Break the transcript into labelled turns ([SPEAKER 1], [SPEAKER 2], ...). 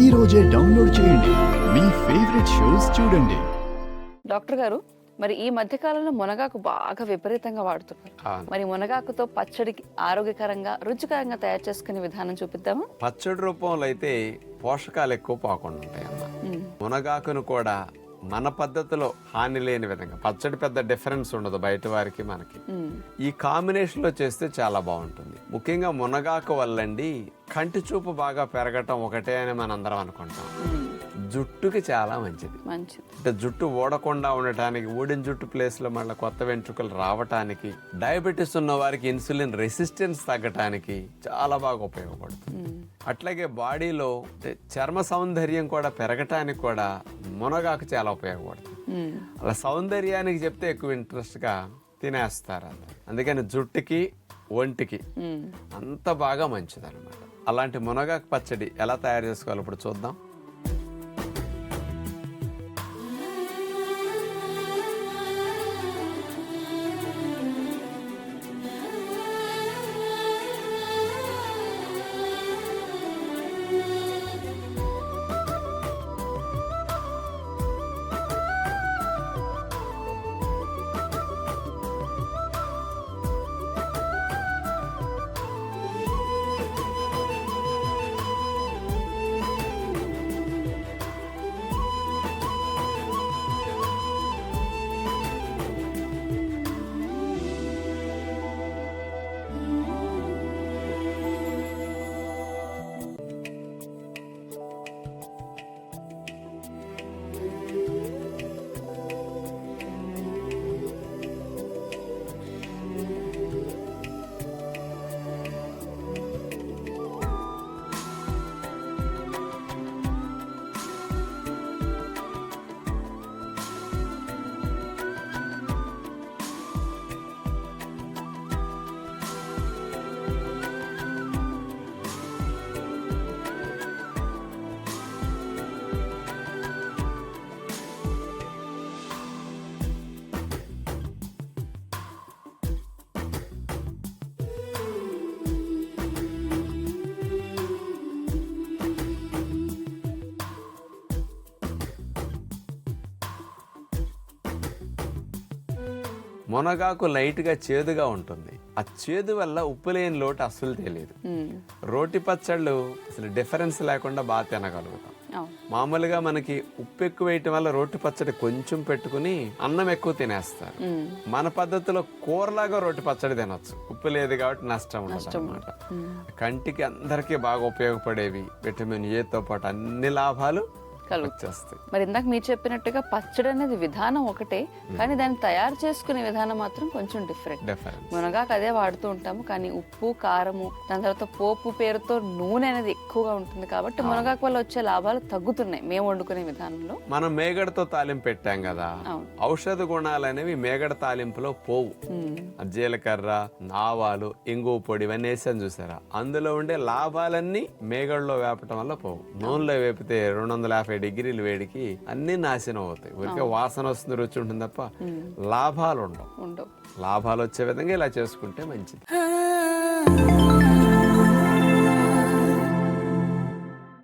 [SPEAKER 1] ఈ రోజే డౌన్లోడ్ చేయండి, మీ ఫేవరెట్ షోస్ చూడండి.
[SPEAKER 2] డాక్టర్ గారు, మరి ఈ మధ్య కాలంలో మునగాకు బాగా విపరీతంగా వాడుతున్నారు. మరి మునగాకుతో పచ్చడికి ఆరోగ్యకరంగా రుచికరంగా తయారు చేసుకునే విధానం చూపిద్దామా?
[SPEAKER 3] పచ్చడి రూపంలో అయితే పోషకాలు ఎక్కువ పోకుండా ఉంటాయన్న. మునగాకును కూడా మన పద్ధతిలో హాని లేని విధంగా, పచ్చడి పెద్ద డిఫరెన్స్ ఉండదు బయట వారికి మనకి. ఈ కాంబినేషన్ లో చేస్తే చాలా బాగుంటుంది. ముఖ్యంగా మునగాకు వల్లండి కంటి చూపు బాగా పెరగటం ఒకటే అని మనందరం అనుకుంటాం. జుట్టుకి చాలా మంచిది. అంటే జుట్టు ఊడకుండా ఉండటానికి, ఊడిన జుట్టు ప్లేస్ లో మళ్ళీ కొత్త వెంట్రుకలు రావటానికి, డయాబెటీస్ ఉన్న వారికి ఇన్సులిన్ రెసిస్టెన్స్ తగ్గటానికి చాలా బాగా ఉపయోగపడుతుంది. అట్లాగే బాడీలో చర్మ సౌందర్యం కూడా పెరగటానికి కూడా మునగాకు చాలా ఉపయోగపడుతుంది. అలా సౌందర్యానికి చెప్తే ఎక్కువ ఇంట్రెస్ట్ గా తినేస్తారు అందరు. అందుకని జుట్టుకి ఒంటికి అంత బాగా మంచిది అనమాట. అలాంటి మునగాకు పచ్చడి ఎలా తయారు చేసుకోవాలి ఇప్పుడు చూద్దాం. మునగాకు లైట్ గా చేదుగా ఉంటుంది. ఆ చేదు వల్ల ఉప్పు లేని లోటు అస్సలు తెలియదు. రోటి పచ్చళ్ళు అసలు డిఫరెన్స్ లేకుండా బాగా తినగలుగుతాం. మామూలుగా మనకి ఉప్పు ఎక్కువ వేయటం వల్ల రోటి పచ్చడి కొంచెం పెట్టుకుని అన్నం ఎక్కువ తినేస్తారు. మన పద్ధతిలో కూరలాగా రోటి పచ్చడి తినొచ్చు. ఉప్పు లేదు కాబట్టి నష్టం ఉండదు అన్నమాట. కంటికి అందరికీ బాగా ఉపయోగపడేవి, విటమిన్ ఏతో పాటు అన్ని లాభాలు వచ్చేస్తాయి.
[SPEAKER 2] మరి ఇందాక మీరు చెప్పినట్టుగా పచ్చడి అనేది విధానం ఒకటే, కానీ దాన్ని తయారు చేసుకునే విధానం మాత్రం కొంచెం డిఫరెంట్. మునగాకు అదే వాడుతూ ఉంటాము, కానీ ఉప్పు, కారము, దాని తర్వాత పోపు పేరుతో నూనె అనేది ఎక్కువగా ఉంటుంది. కాబట్టి మునగాకు వల్ల వచ్చే లాభాలు తగ్గుతున్నాయి మేము వండుకునే విధానంలో.
[SPEAKER 3] మనం మేగడతో తాలింపు పెట్టాం కదా, ఔషధ గుణాలు అనేవి మేగడ తాలింపులో పోవు. జీలకర్ర, ఆవాలు, ఇంగువ పొడి ఇవన్నీ వేసాను చూసారా, అందులో ఉండే లాభాలన్నీ మేగడలో వేపటం వల్ల పోవు. నూనెలో వేపితే 250 డిగ్రీలు వేడికి అన్ని నాశనం అవుతాయి. ఊరికే వాసన వస్తుంది, రుచి ఉంటుంది తప్ప లాభాలు ఉండవు. లాభాలు వచ్చే విధంగా ఇలా చేసుకుంటే మంచిది.